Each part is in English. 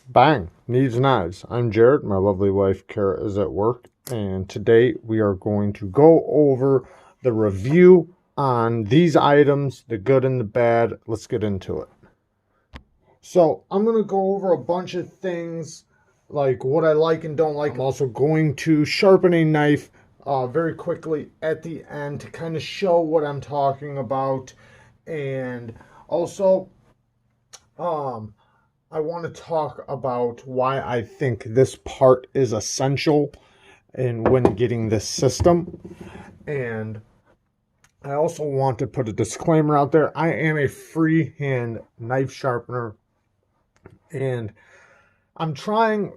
Bang! Needs knives. I'm Jared. My lovely wife Kara is at work, and today we are going to go over the review on these items, the good and the bad. Let's get into it. So I'm going to go over a bunch of things, like what I like and don't like. I'm also going to sharpen a knife very quickly at the end to kind of show what I'm talking about, and also I want to talk about why I think this part is essential in when getting this system. And I also want to put a disclaimer out there. I am a freehand knife sharpener, and I'm trying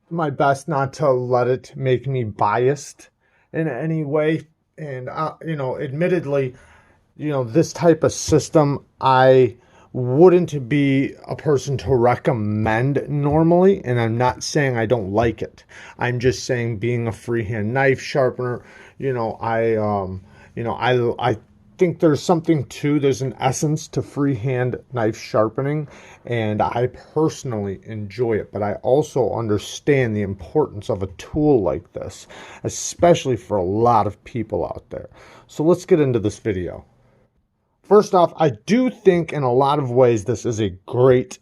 my best not to let it make me biased in any way. And, admittedly, this type of system, I wouldn't be a person to recommend normally, and I'm not saying I don't like it. I'm just saying, being a freehand knife sharpener, I think there's an essence to freehand knife sharpening, and I personally enjoy it. But I also understand the importance of a tool like this, especially for a lot of people out there. So let's get into this video. First off, I do think in a lot of ways this is a great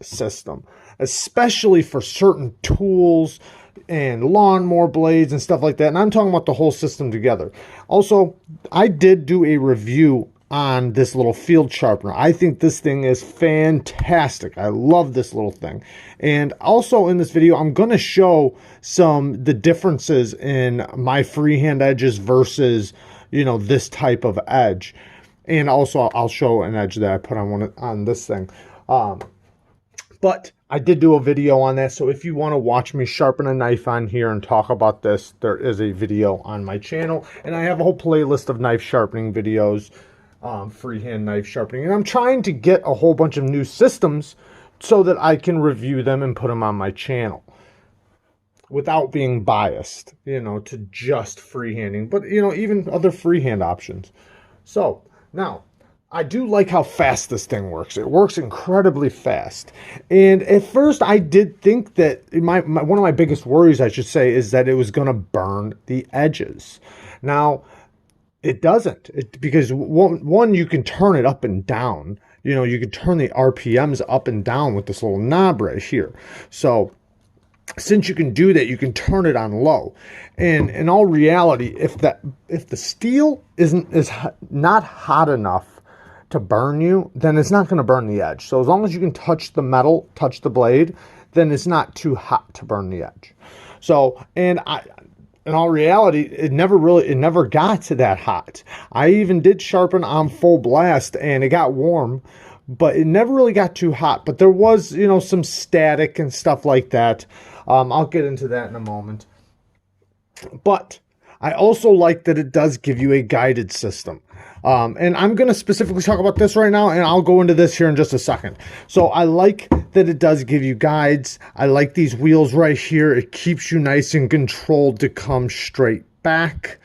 system, especially for certain tools and lawnmower blades and stuff like that. And I'm talking about the whole system together. Also, I did do a review on this little field sharpener. I think this thing is fantastic. I love this little thing. And also in this video, I'm going to show the differences in my freehand edges versus, this type of edge. And also, I'll show an edge that I put on this thing. But I did do a video on that, so if you want to watch me sharpen a knife on here and talk about this, there is a video on my channel. And I have a whole playlist of knife sharpening videos, freehand knife sharpening. And I'm trying to get a whole bunch of new systems so that I can review them and put them on my channel without being biased, to just freehanding. But, even other freehand options. So now, I do like how fast this thing works. It works incredibly fast. And at first, I did think that one of my biggest worries, I should say, is that it was going to burn the edges. Now, it doesn't. Because one, you can turn it up and down. You can turn the RPMs up and down with this little knob right here. So since you can do that, you can turn it on low. And in all reality, if the steel is not hot enough to burn you, then it's not going to burn the edge. So as long as you can touch the metal, touch the blade, then it's not too hot to burn the edge. So, in all reality, it never got to that hot. I even did sharpen on full blast, and it got warm, but it never really got too hot. But there was, some static and stuff like that. I'll get into that in a moment. But I also like that it does give you a guided system. And I'm going to specifically talk about this right now, and I'll go into this here in just a second. So I like that it does give you guides. I like these wheels right here. It keeps you nice and controlled to come straight back.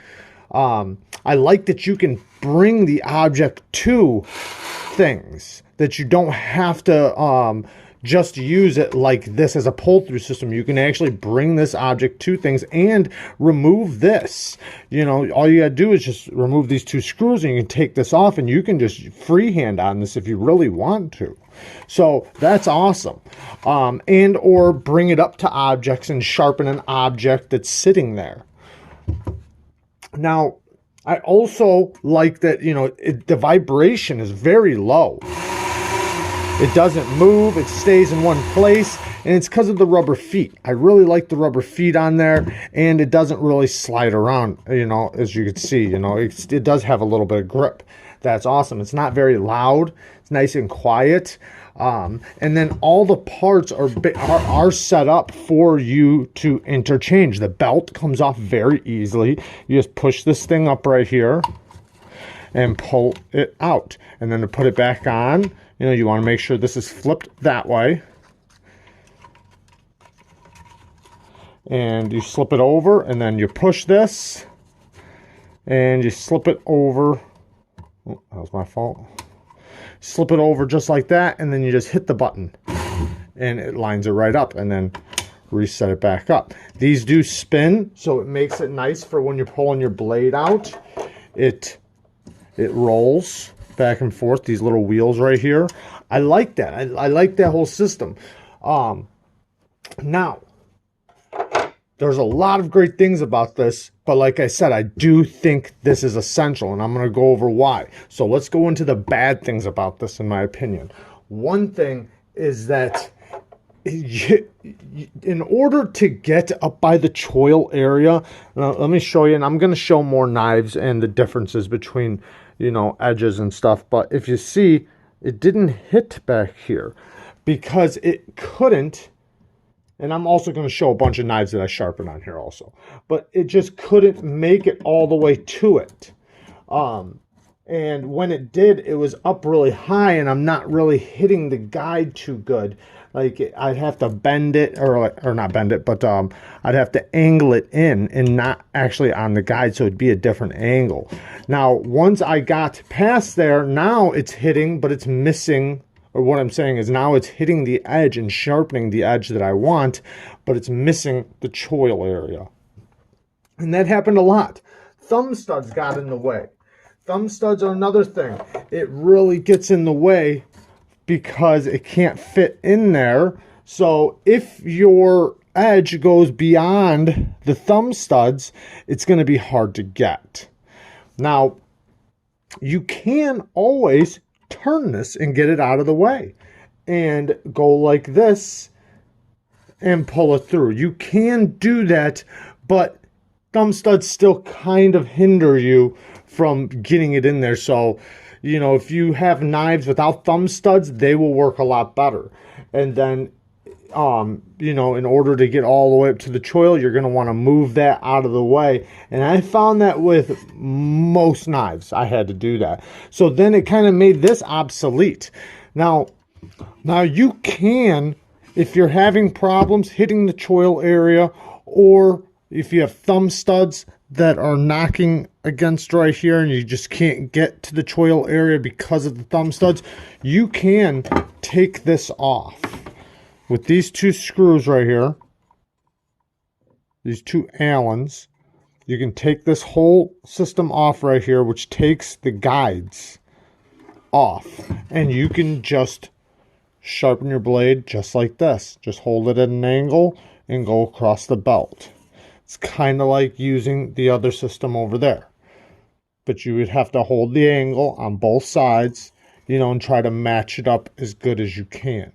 I like that you can bring the object to things, that you don't have to just use it like this as a pull-through system. You can actually bring this object to things and remove this. All you gotta do is just remove these two screws, and you can take this off, and you can just freehand on this if you really want to. So that's awesome. And or bring it up to objects and sharpen an object that's sitting there. Now, I also like that, the vibration is very low. It doesn't move, it stays in one place, and it's because of the rubber feet. I really like the rubber feet on there, and it doesn't really slide around, as you can see, it does have a little bit of grip. That's awesome. It's not very loud, it's nice and quiet. And then all the parts are set up for you to interchange. The belt comes off very easily. You just push this thing up right here and pull it out. And then to put it back on, you want to make sure this is flipped that way. And you slip it over, and then you push this, and you slip it over. Oh, that was my fault. Slip it over just like that, and then you just hit the button. and it lines it right up, and then reset it back up. These do spin, so it makes it nice for when you're pulling your blade out. It rolls back and forth, these little wheels right here. I like that. I like that whole system. Now, there's a lot of great things about this, but like I said, I do think this is essential, and I'm going to go over why. So let's go into the bad things about this, in my opinion. One thing is that in order to get up by the choil area, let me show you, and I'm going to show more knives and the differences between, you know, edges and stuff. But if you see, it didn't hit back here because it couldn't. And I'm also going to show a bunch of knives that I sharpen on here also. But it just couldn't make it all the way to it. And when it did, it was up really high, and I'm not really hitting the guide too good. Like, I'd have to bend it, or not bend it, but I'd have to angle it in and not actually on the guide, so it'd be a different angle. Now, once I got past there, now it's hitting, but it's missing. Or what I'm saying is now it's hitting the edge and sharpening the edge that I want, but it's missing the choil area. And that happened a lot. Thumb studs got in the way. Thumb studs are another thing. It really gets in the way because it can't fit in there. So if your edge goes beyond the thumb studs, it's going to be hard to get. Now, you can always turn this and get it out of the way and go like this and pull it through. You can do that, but thumb studs still kind of hinder you from getting it in there. So, you know, if you have knives without thumb studs, they will work a lot better. And then, you know, in order to get all the way up to the choil, you're going to want to move that out of the way. And I found that with most knives, I had to do that. So then it kind of made this obsolete. Now you can, if you're having problems hitting the choil area, or if you have thumb studs that are knocking against right here and you just can't get to the choil area because of the thumb studs, you can take this off. With these two screws right here, these two Allens, you can take this whole system off right here, which takes the guides off. And you can just sharpen your blade just like this. Just hold it at an angle and go across the belt. It's kind of like using the other system over there. But you would have to hold the angle on both sides, you know, and try to match it up as good as you can,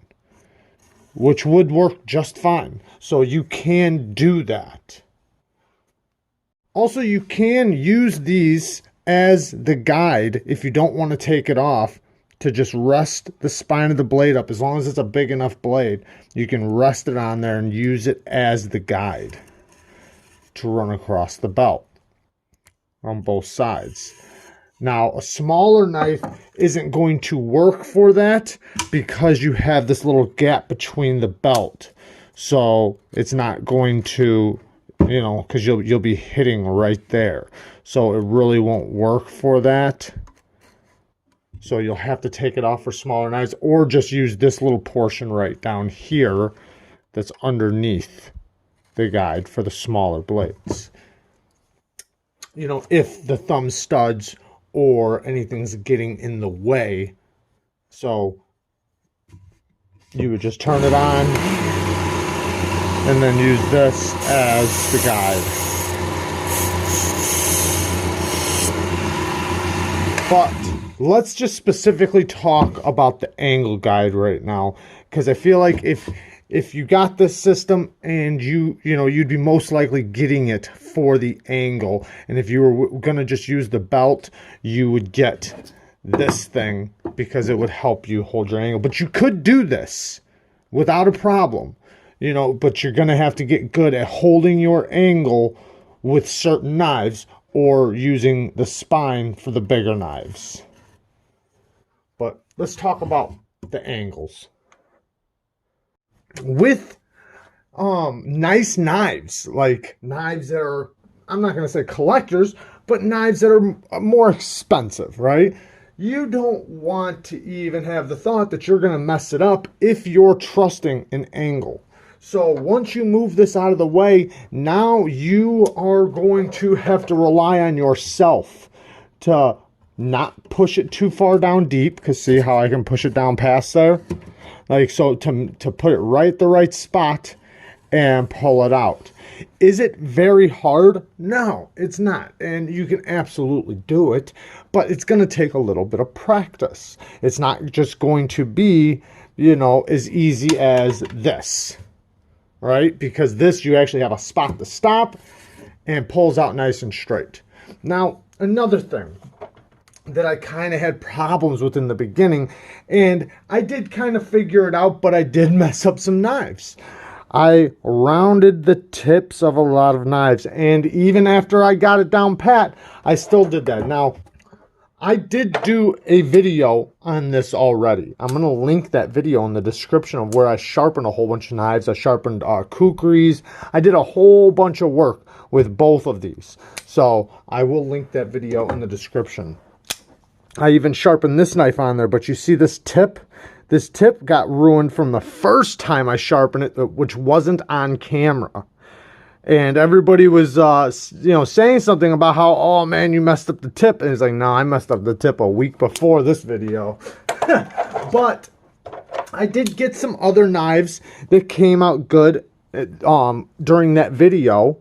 which would work just fine. So you can do that. Also, you can use these as the guide if you don't want to take it off, to just rest the spine of the blade up. As long as it's a big enough blade, you can rest it on there and use it as the guide to run across the belt on both sides. Now, a smaller knife isn't going to work for that because you have this little gap between the belt. So it's not going to, you know, because you'll be hitting right there. So it really won't work for that. So you'll have to take it off for smaller knives, or just use this little portion right down here that's underneath the guide for the smaller blades. You know, if the thumb studs or anything's getting in the way. So you would just turn it on and then use this as the guide. But let's just specifically talk about the angle guide right now, because I feel like if you got this system and you know, you'd be most likely getting it for the angle. And if you were going to just use the belt, you would get this thing because it would help you hold your angle. But you could do this without a problem, you know, but you're going to have to get good at holding your angle with certain knives, or using the spine for the bigger knives. But let's talk about the angles. With nice knives, like knives that are, I'm not going to say collectors, but knives that are more expensive, right? you don't want to even have the thought that you're going to mess it up if you're trusting an angle. So once you move this out of the way, now you are going to have to rely on yourself to not push it too far down deep, because see how I can push it down past there? Like, so to put it right at the right spot and pull it out. Is it very hard? No, it's not. And you can absolutely do it, but it's going to take a little bit of practice. It's not just going to be, you know, as easy as this, right? Because this, you actually have a spot to stop and pulls out nice and straight. Now, another thing that I kind of had problems with in the beginning, and I did kind of figure it out, but I did mess up some knives. I rounded the tips of a lot of knives, and even after I got it down pat, I still did that. Now, I did do a video on this already. I'm going to link that video in the description of where I sharpened a whole bunch of knives. I sharpened kukris. I did a whole bunch of work with both of these. So I will link that video in the description. I even sharpened this knife on there, but you see this tip? This tip got ruined from the first time I sharpened it, which wasn't on camera. And everybody was, you know, saying something about how, oh man, you messed up the tip. And it's like, no, I messed up the tip a week before this video. But I did get some other knives that came out good during that video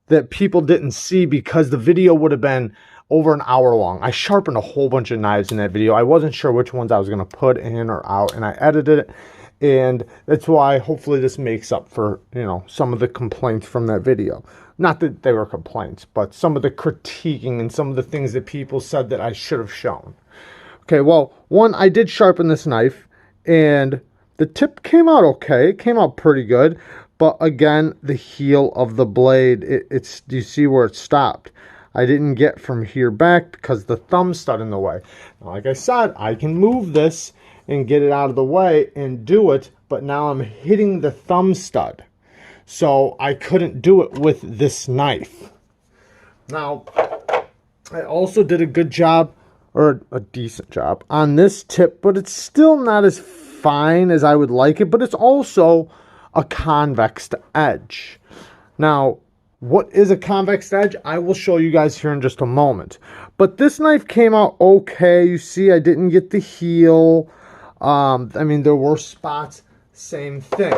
that people didn't see, because the video would have been over an hour long. I sharpened a whole bunch of knives in that video. I wasn't sure which ones I was going to put in or out, and I edited it. And that's why hopefully this makes up for, you know, some of the complaints from that video. Not that they were complaints, but some of the critiquing and some of the things that people said that I should have shown. Okay, well, one, I did sharpen this knife, and the tip came out okay. It came out pretty good. But again, the heel of the blade, it's, do you see where it stopped? I didn't get from here back because the thumb stud in the way. Now, like I said, I can move this and get it out of the way and do it, but now I'm hitting the thumb stud. So I couldn't do it with this knife. Now, I also did a good job, or a decent job, on this tip, but it's still not as fine as I would like it, but it's also a convex edge. Now, what is a convex edge? I will show you guys here in just a moment. But this knife came out okay. You see, I didn't get the heel. I mean, there were spots, same thing.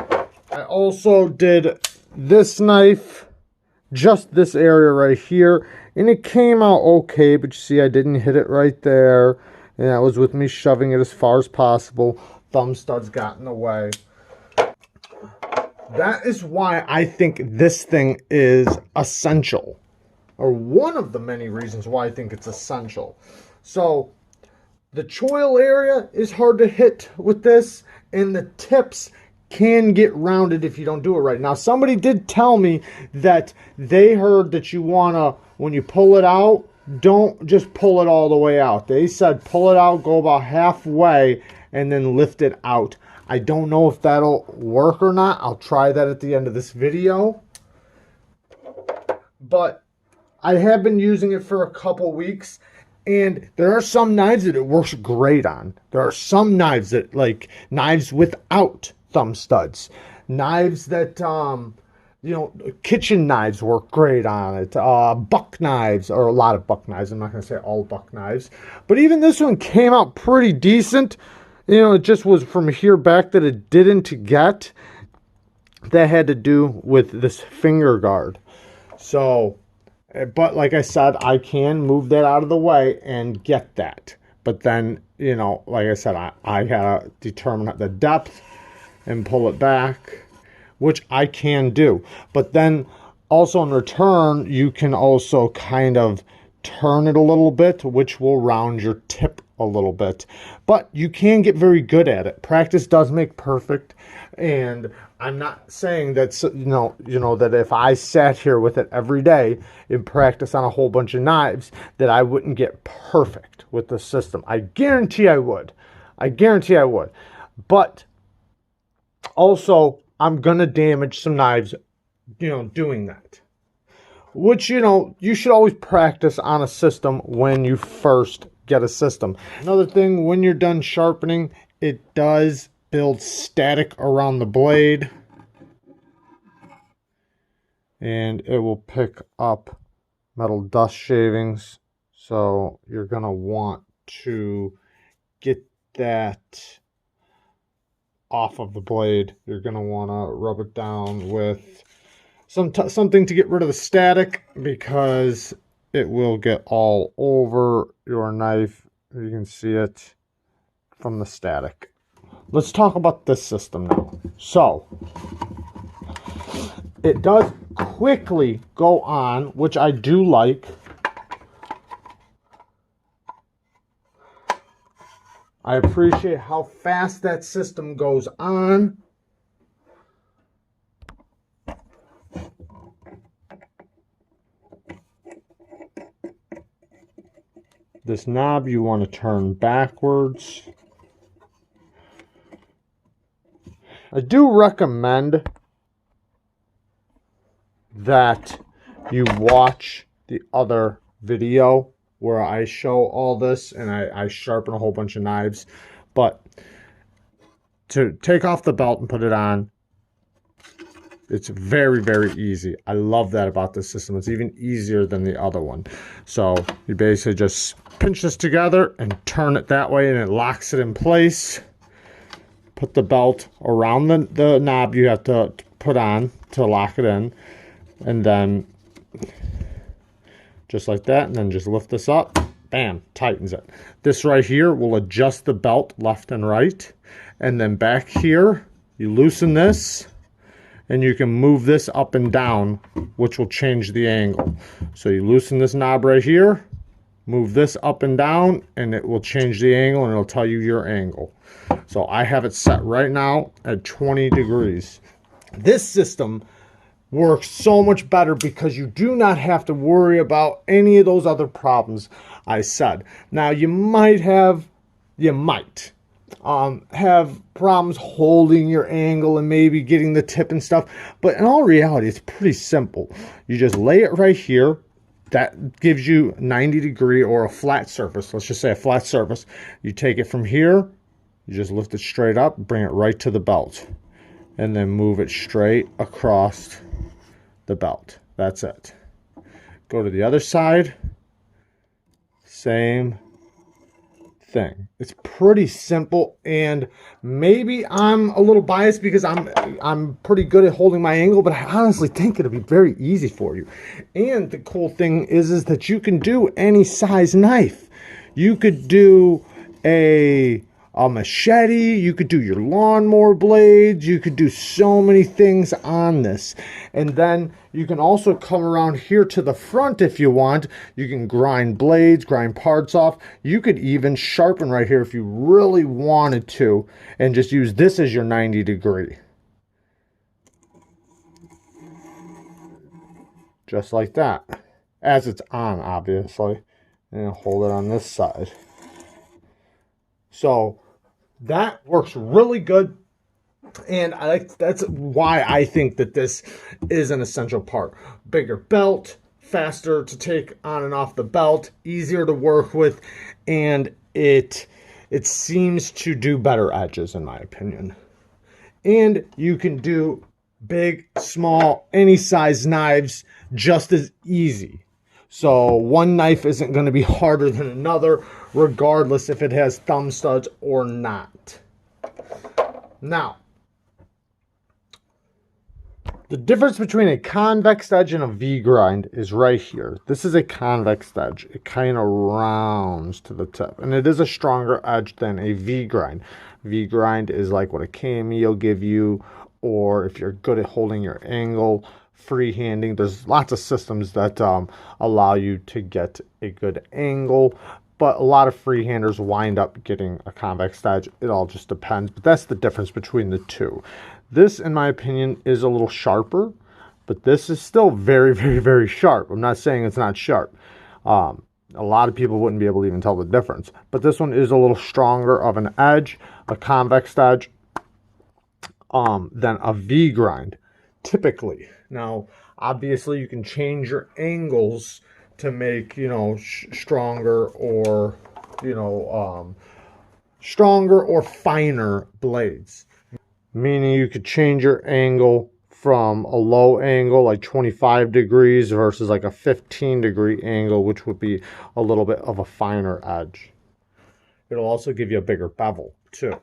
I also did this knife, just this area right here, and it came out okay, but you see, I didn't hit it right there, and that was with me shoving it as far as possible. Thumb studs got in the way. That is why I think this thing is essential, or one of the many reasons why I think it's essential. So the choil area is hard to hit with this, and the tips can get rounded if you don't do it right. Now, somebody did tell me that they heard that you want to, when you pull it out, don't just pull it all the way out. They said pull it out, go about halfway, and then lift it out. I don't know if that'll work or not. I'll try that at the end of this video. But I have been using it for a couple weeks, and there are some knives that it works great on. There are some knives that, like knives without thumb studs. Knives that, you know, kitchen knives work great on it. Buck knives, or a lot of buck knives. I'm not going to say all buck knives. But even this one came out pretty decent. You know, it just was from here back that it didn't get. That had to do with this finger guard. So, but like I said, I can move that out of the way and get that. But then, you know, like I said, I gotta determine the depth and pull it back, which I can do. But then also in return, you can also kind of turn it a little bit, which will round your tip a little bit. But you can get very good at it. Practice does make perfect, and I'm not saying that, you know that if I sat here with it every day and practice on a whole bunch of knives, that I wouldn't get perfect with the system. I guarantee I would. I guarantee I would. But also, I'm gonna damage some knives, you know, doing that. Which, you know, you should always practice on a system when you first get a system. Another thing, when you're done sharpening, it does build static around the blade, and it will pick up metal dust shavings. So you're going to want to get that off of the blade. You're going to want to rub it down with something to get rid of the static, because it will get all over your knife. You can see it from the static. Let's talk about this system now. So it does quickly go on, which I do like. I appreciate how fast that system goes on. This knob you want to turn backwards. I do recommend that you watch the other video where I show all this, and I sharpen a whole bunch of knives. But to take off the belt and put it on, it's very, very easy. I love that about this system. It's even easier than the other one. So you basically just pinch this together and turn it that way, and it locks it in place. Put the belt around the knob you have to put on to lock it in, and then just like that, and then just lift this up, bam, tightens it. This right here will adjust the belt left and right, and then back here you loosen this, and you can move this up and down, which will change the angle. So you loosen this knob right here, move this up and down, and it will change the angle, and it'll tell you your angle. So I have it set right now at 20 degrees. This system works so much better because you do not have to worry about any of those other problems I said. Now you might have problems holding your angle and maybe getting the tip and stuff, but in all reality it's pretty simple. You just lay it right here. That gives you 90 degree or a flat surface. Let's just say a flat surface. You take it from here, you just lift it straight up, bring it right to the belt, and then move it straight across the belt. That's it. Go to the other side, same thing. It's pretty simple, and maybe I'm a little biased because I'm pretty good at holding my angle, but I honestly think it'll be very easy for you. And the cool thing is that you can do any size knife. You could do a machete, you could do your lawnmower blades, you could do so many things on this. And then you can also come around here to the front if you want. You can grind blades, grind parts off. You could even sharpen right here if you really wanted to, and just use this as your 90 degree. Just like that. As it's on, obviously. And hold it on this side. So that works really good, and that's why I think that this is an essential part. Bigger belt, faster to take on and off the belt, easier to work with, and it seems to do better edges in my opinion. And you can do big, small, any size knives just as easy. So one knife isn't going to be harder than another, regardless if it has thumb studs or not. Now, the difference between a convex edge and a V-grind is right here. This is a convex edge. It kind of rounds to the tip, and it is a stronger edge than a V-grind. V-grind is like what a KME will give you, or if you're good at holding your angle, freehanding. There's lots of systems that allow you to get a good angle, but a lot of freehanders wind up getting a convex edge. It all just depends, but that's the difference between the two. This, in my opinion, is a little sharper, but this is still very, very, very sharp. I'm not saying it's not sharp. A lot of people wouldn't be able to even tell the difference, but this one is a little stronger of an edge, a convex edge, than a V-grind, typically. Now, obviously, you can change your angles to make, stronger or you know, stronger or finer blades. Meaning you could change your angle from a low angle like 25 degrees versus like a 15-degree angle, which would be a little bit of a finer edge. It'll also give you a bigger bevel too.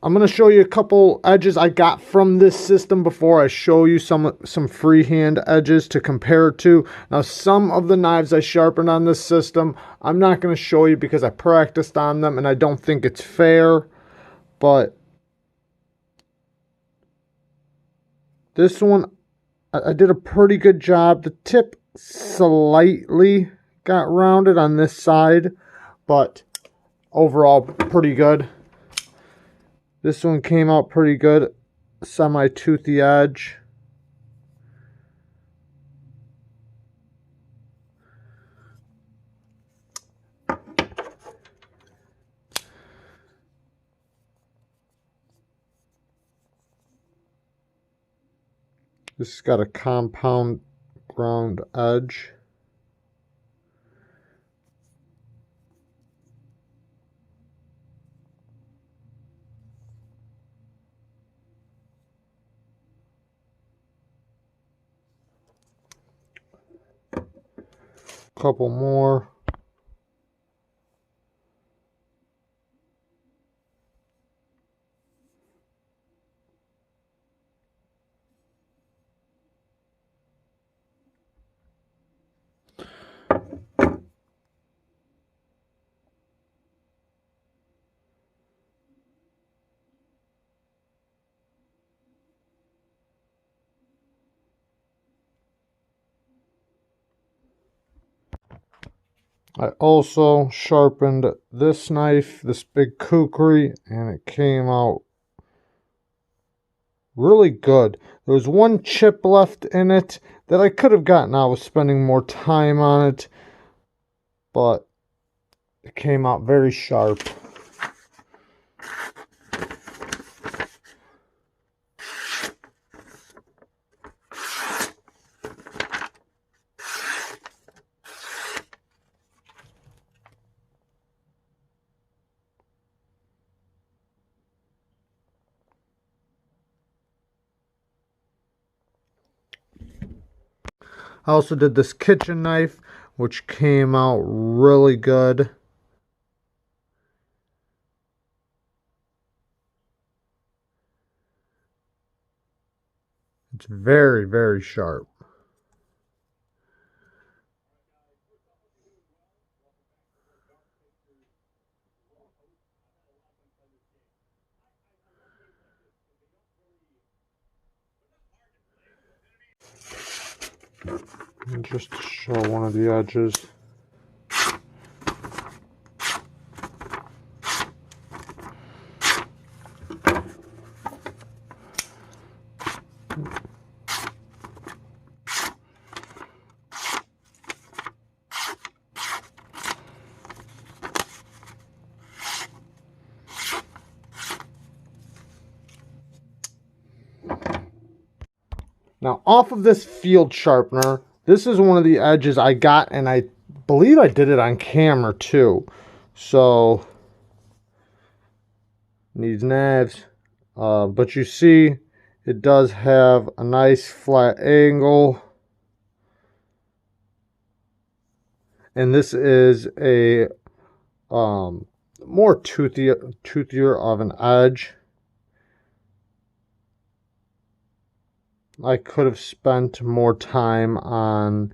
I'm going to show you a couple edges I got from this system before I show you some freehand edges to compare it to. Now, some of the knives I sharpened on this system, I'm not going to show you because I practiced on them and I don't think it's fair. But this one, I did a pretty good job. The tip slightly got rounded on this side, but overall pretty good. This one came out pretty good, semi-toothy edge. This has got a compound ground edge. Couple more. I also sharpened this knife, this big kukri, and it came out really good. There was one chip left in it that I could have gotten out with spending more time on it, but it came out very sharp. I also did this kitchen knife, which came out really good. It's very, very sharp. And just to show one of the edges. Now, off of this field sharpener, this is one of the edges I got, and I believe I did it on camera too. So, these knives, but you see, it does have a nice flat angle. And this is a more toothier of an edge. I could have spent more time on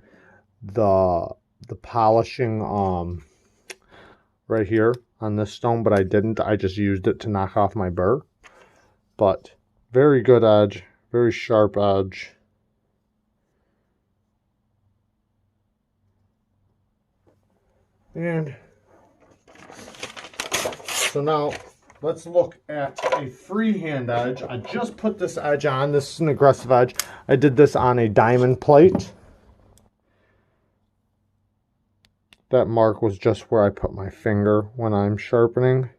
the polishing right here on this stone, but I didn't. I just used it to knock off my burr. But very good edge, very sharp edge. And so now let's look at a freehand edge. I just put this edge on. This is an aggressive edge. I did this on a diamond plate. That mark was just where I put my finger when I'm sharpening.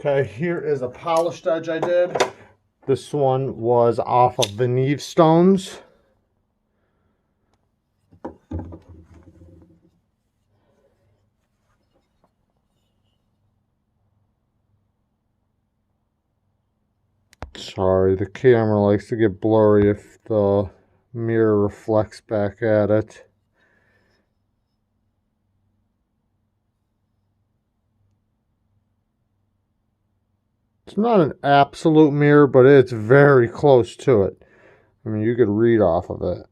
Okay, here is a polished edge I did. This one was off of Veneve stones. Sorry, the camera likes to get blurry if the mirror reflects back at it. It's not an absolute mirror, but it's very close to it. I mean, you could read off of it.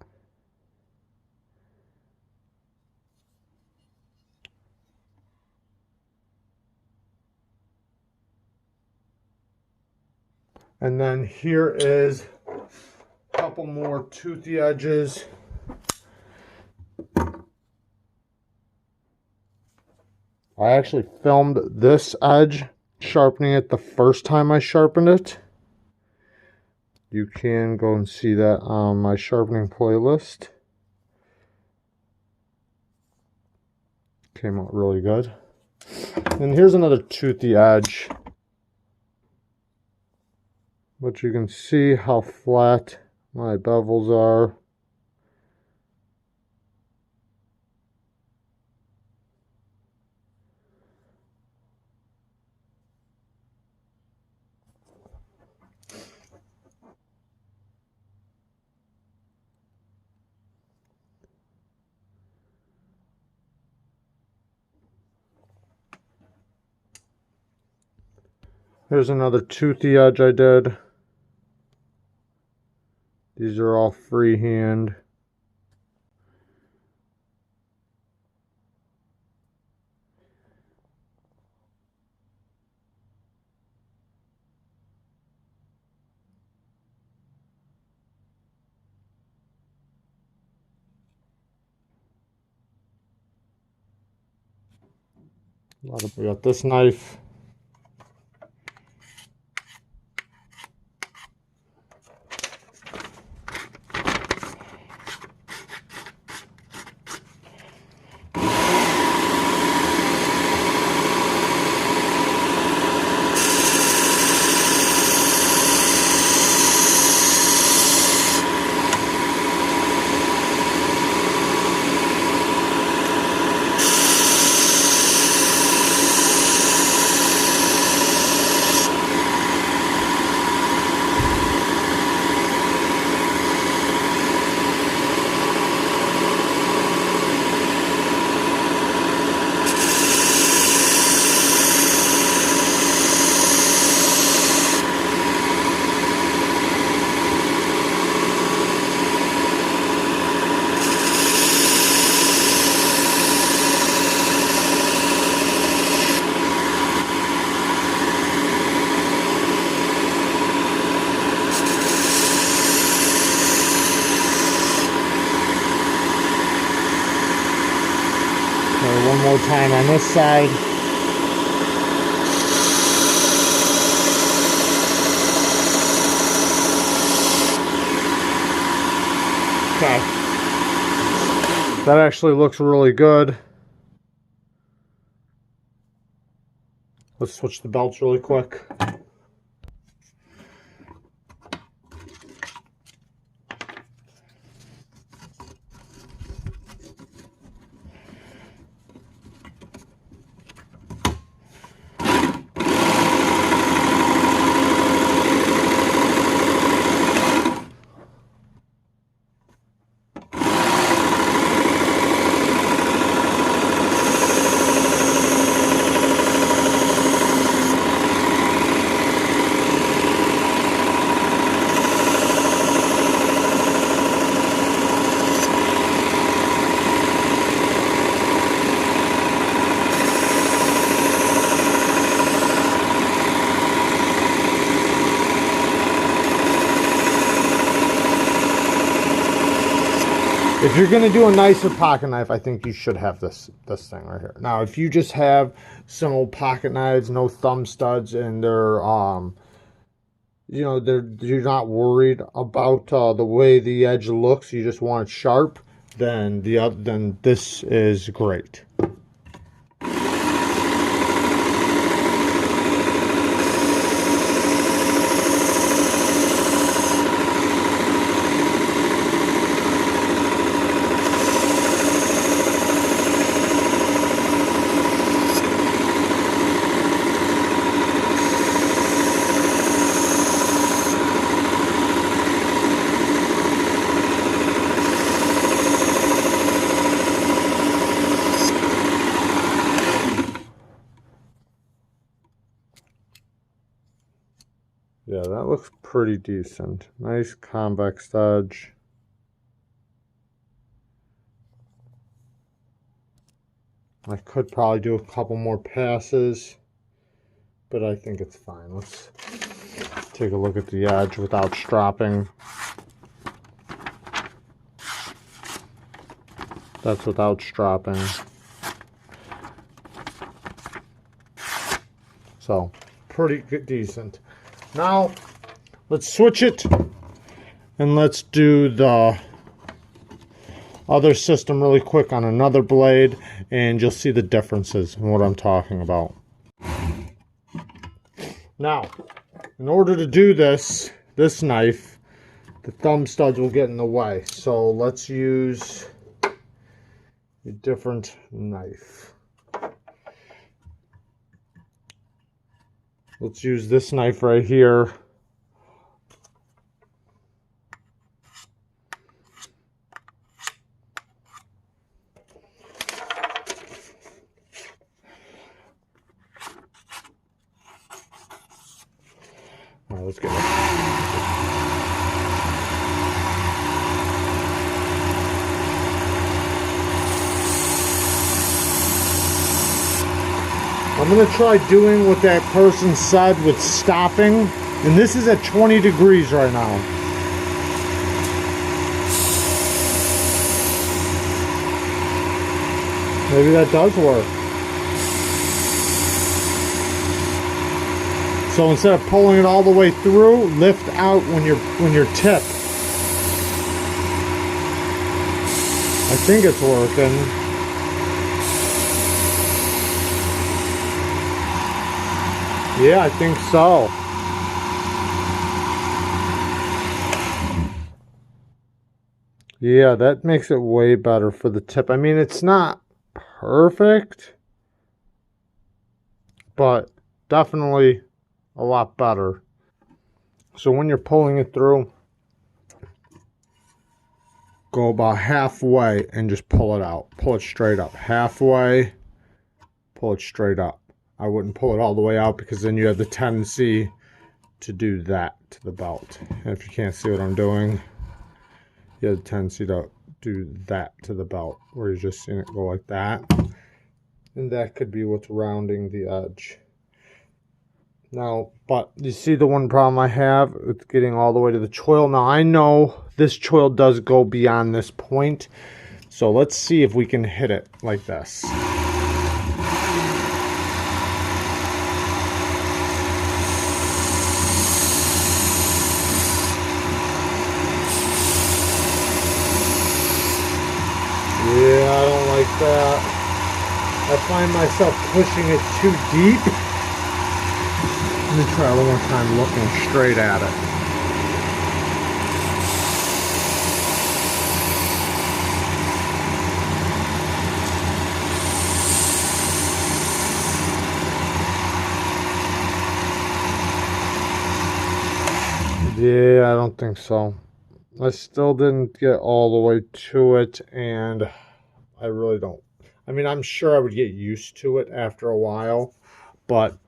And then here is a couple more toothy edges. I actually filmed this edge, sharpening it the first time I sharpened it. You can go and see that on my sharpening playlist. Came out really good. And here's another toothy edge. But you can see how flat my bevels are. Here's another toothy edge I did. These are all freehand. We got this knife. One more time on this side. Okay. That actually looks really good. Let's switch the belts really quick. If you're going to do a nicer pocket knife, I think you should have this thing right here. Now, if you just have some old pocket knives, no thumb studs, and they're, you're not worried about the way the edge looks, you just want it sharp, then this is great. Yeah, that looks pretty decent. Nice convex edge. I could probably do a couple more passes, but I think it's fine. Let's take a look at the edge without stropping. That's without stropping. So, pretty good, decent. Now, let's switch it and let's do the other system really quick on another blade, and you'll see the differences in what I'm talking about. Now, in order to do this knife, the thumb studs will get in the way. So let's use a different knife. Let's use this knife right here. All right, let's get it. I'm going to try doing what that person said with stopping. And this is at 20 degrees right now. Maybe that does work. So instead of pulling it all the way through, lift out when you're tip. I think it's working. Yeah, I think so. Yeah, that makes it way better for the tip. I mean, it's not perfect, but definitely a lot better. So when you're pulling it through, go about halfway and just pull it out. Pull it straight up. Halfway, pull it straight up. I wouldn't pull it all the way out because then you have the tendency to do that to the belt. And if you can't see what I'm doing, you have the tendency to do that to the belt, where you're just seeing it go like that. And that could be what's rounding the edge. Now, but you see the one problem I have with getting all the way to the choil. Now, I know this choil does go beyond this point. So let's see if we can hit it like this. Yeah, I don't like that. I find myself pushing it too deep. Let me try one more time looking straight at it. Yeah, I don't think so. I still didn't get all the way to it, and I really don't. I mean, I'm sure I would get used to it after a while, but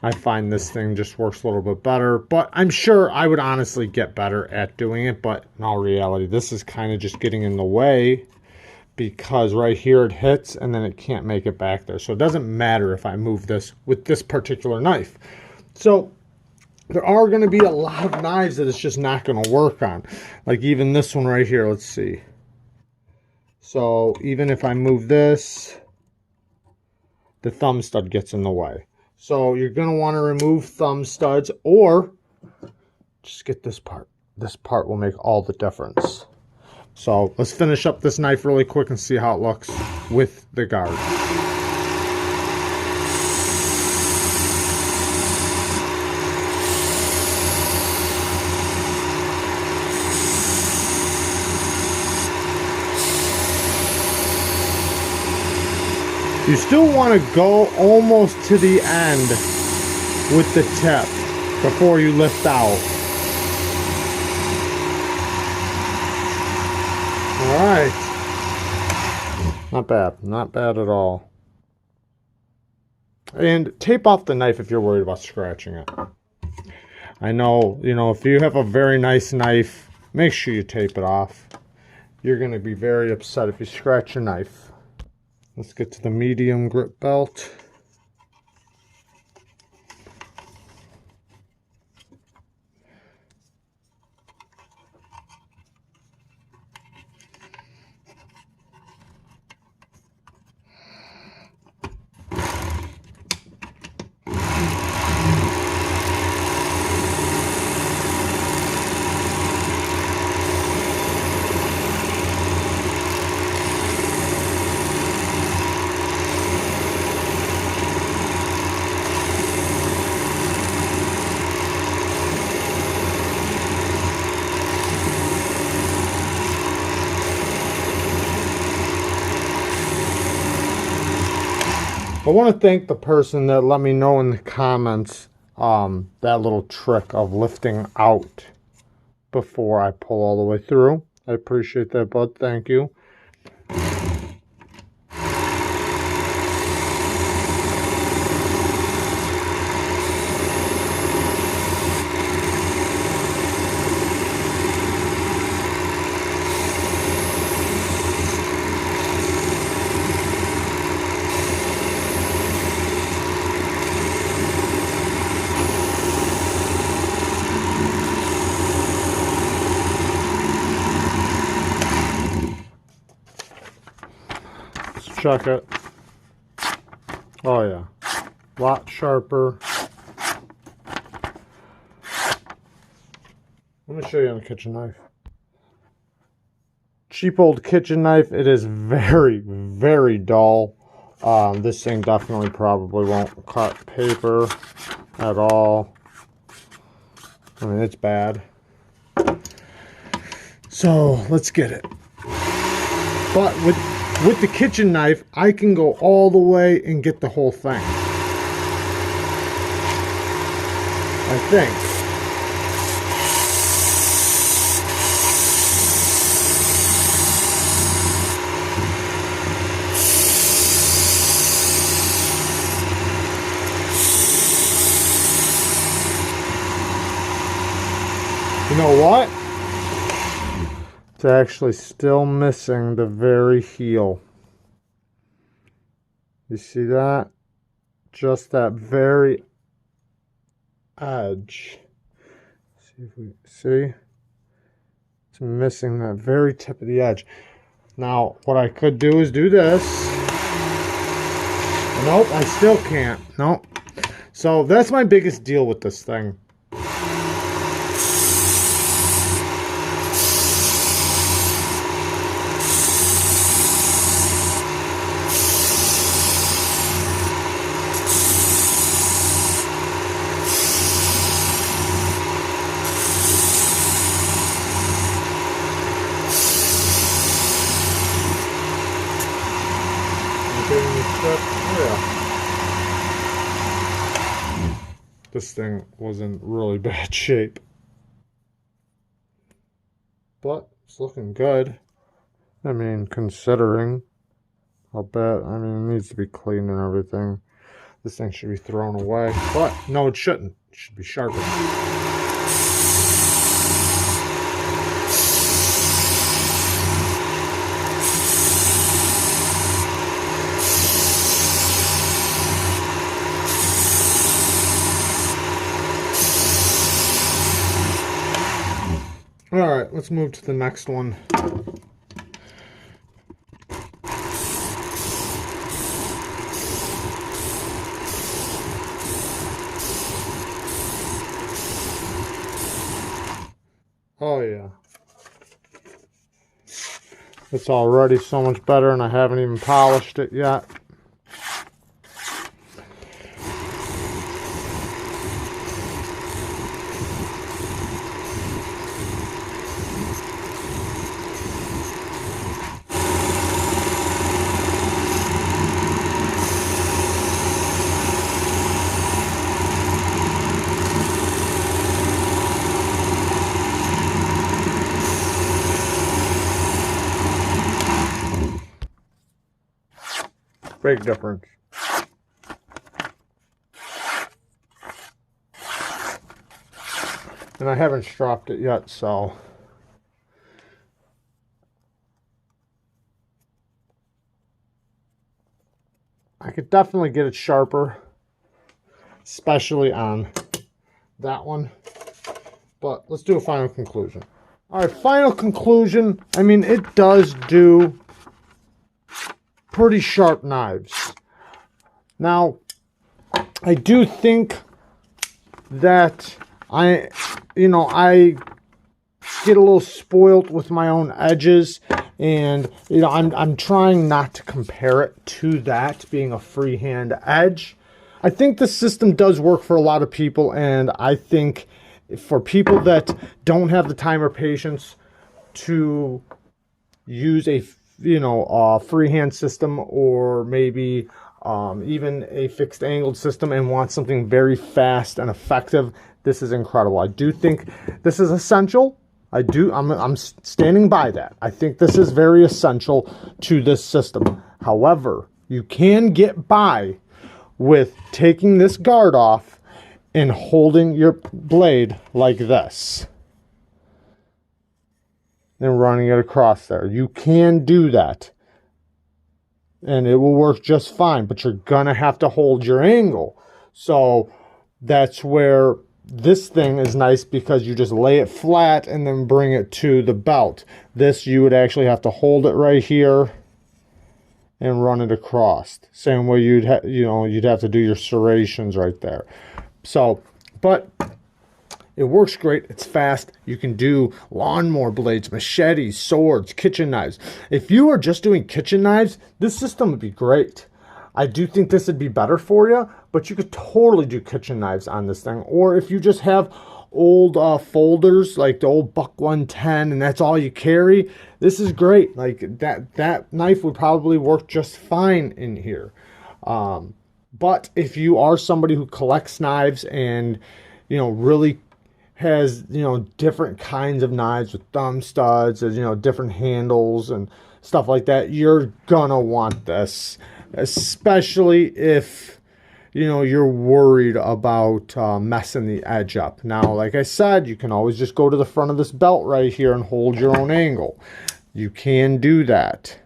I find this thing just works a little bit better. But I'm sure I would honestly get better at doing it, but in all reality, this is kind of just getting in the way because right here it hits and then it can't make it back there. So it doesn't matter if I move this with this particular knife. So there are going to be a lot of knives that it's just not going to work on. Like even this one right here, let's see. So even if I move this, the thumb stud gets in the way. So you're going to want to remove thumb studs or just get this part. This part will make all the difference. So let's finish up this knife really quick and see how it looks with the guard. You still want to go almost to the end with the tip before you lift out. All right. Not bad. Not bad at all. And tape off the knife if you're worried about scratching it. I know, if you have a very nice knife, make sure you tape it off. You're going to be very upset if you scratch your knife. Let's get to the medium grip belt. I want to thank the person that let me know in the comments that little trick of lifting out before I pull all the way through. I appreciate that, bud. Thank you. Check it. Oh yeah, a lot sharper. Let me show you on the kitchen knife. Cheap old kitchen knife. It is very, very dull. This thing definitely probably won't cut paper at all. I mean, it's bad. So let's get it. But with the kitchen knife, I can go all the way and get the whole thing. I think. You know what? It's actually still missing the very heel. You see that? Just that very edge. See if we see. It's missing that very tip of the edge. Now, what I could do is do this. Nope, I still can't. Nope. So that's my biggest deal with this thing. This thing was in really bad shape, but it's looking good. I mean, considering how bad, I mean, it needs to be cleaned and everything. This thing should be thrown away, but no, it shouldn't. It should be sharpened. Alright, let's move to the next one. Oh yeah. It's already so much better and I haven't even polished it yet. Big difference. and I haven't stropped it yet, so I could definitely get it sharper, especially on that one. But let's do a final conclusion. All right, final conclusion. I mean, it does do pretty sharp knives. Now, I do think that I get a little spoiled with my own edges, and I'm trying not to compare it to that being a freehand edge. I think the system does work for a lot of people, and I think for people that don't have the time or patience to use a freehand system, or maybe even a fixed angled system, and want something very fast and effective, this is incredible. I do think this is essential. I'm standing by that. I think this is very essential to this system. However, you can get by with taking this guard off and holding your blade like this and running it across there. You can do that, and it will work just fine, but you're gonna have to hold your angle. So that's where this thing is nice, because you just lay it flat and then bring it to the belt. This, you would actually have to hold it right here and run it across. Same way you'd have to do your serrations right there. So, but it works great. It's fast. You can do lawnmower blades, machetes, swords, kitchen knives. If you are just doing kitchen knives, this system would be great. I do think this would be better for you, but you could totally do kitchen knives on this thing. Or if you just have old folders, like the old Buck 110, and that's all you carry, this is great. Like that knife would probably work just fine in here. But if you are somebody who collects knives and really has different kinds of knives with thumb studs and different handles and stuff like that, you're gonna want this, especially if you're worried about messing the edge up. Now, like I said, you can always just go to the front of this belt right here and hold your own angle. You can do that.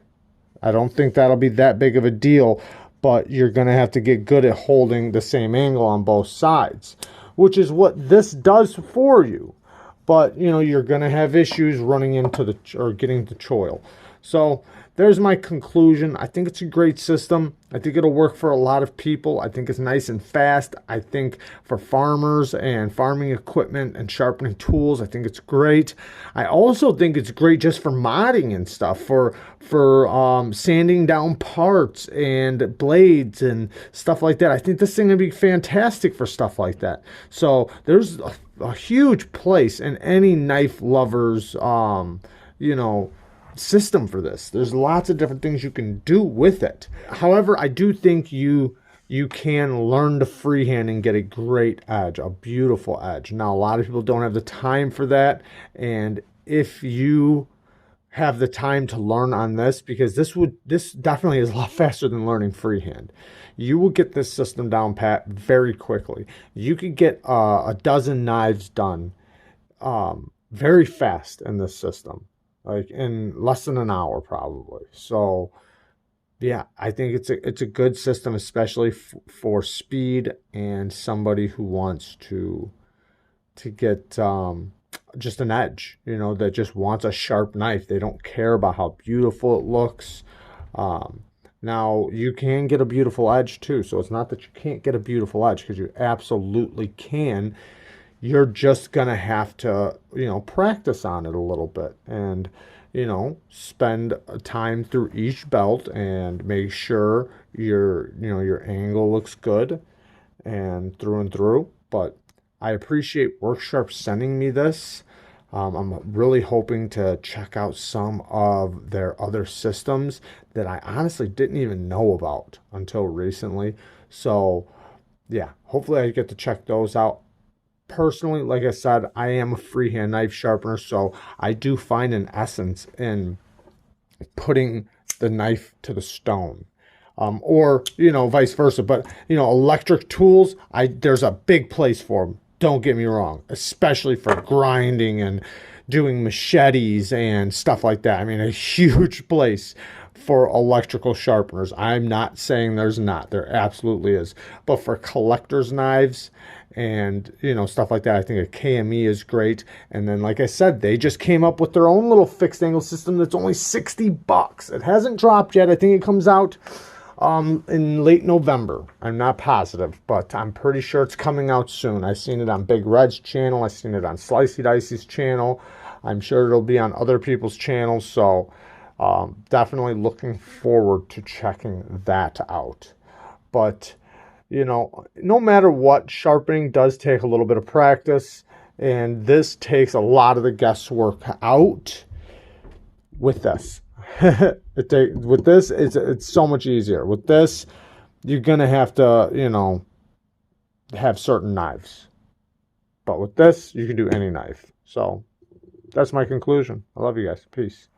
I don't think that'll be that big of a deal, but you're gonna have to get good at holding the same angle on both sides, which is what this does for you. But you're gonna have issues running into or getting the choil. So there's my conclusion. I think it's a great system. I think it'll work for a lot of people. I think it's nice and fast. I think for farmers and farming equipment and sharpening tools, I think it's great. I also think it's great just for modding and stuff, for sanding down parts and blades and stuff like that. I think this thing would be fantastic for stuff like that. So there's a huge place in any knife lover's system for this. There's lots of different things you can do with it. However, I do think you can learn to freehand and get a great edge, a beautiful edge. Now, a lot of people don't have the time for that, and if you have the time to learn on this, because this definitely is a lot faster than learning freehand. You will get this system down pat very quickly. You could get a dozen knives done very fast in this system, like in less than an hour probably. So yeah, I think it's a good system, especially for speed and somebody who wants to get just an edge, that just wants a sharp knife. They don't care about how beautiful it looks. Now, you can get a beautiful edge too, so it's not that you can't get a beautiful edge, because you absolutely can. You're just gonna have to practice on it a little bit, and spend time through each belt and make sure your angle looks good and through. But I appreciate WorkSharp sending me this. I'm really hoping to check out some of their other systems that I honestly didn't even know about until recently. So yeah, hopefully I get to check those out. Personally, like I said, I am a freehand knife sharpener, so I do find an essence in putting the knife to the stone, or vice versa. But electric tools, there's a big place for them. Don't get me wrong, especially for grinding and doing machetes and stuff like that. I mean, a huge place for electrical sharpeners. I'm not saying there's not. There absolutely is. But for collector's knives and, you know, stuff like that, I think a KME is great. And then, like I said, they just came up with their own little fixed angle system that's only $60. It hasn't dropped yet. I think it comes out in late November. I'm not positive, but I'm pretty sure it's coming out soon. I've seen it on Big Red's channel. I've seen it on Slicey Dicey's channel. I'm sure it'll be on other people's channels. So definitely looking forward to checking that out. But, you know, no matter what, sharpening does take a little bit of practice. And this takes a lot of the guesswork out with this. With this, it's so much easier. With this, you're gonna have to, you know, have certain knives. But with this, you can do any knife. So that's my conclusion. I love you guys. Peace.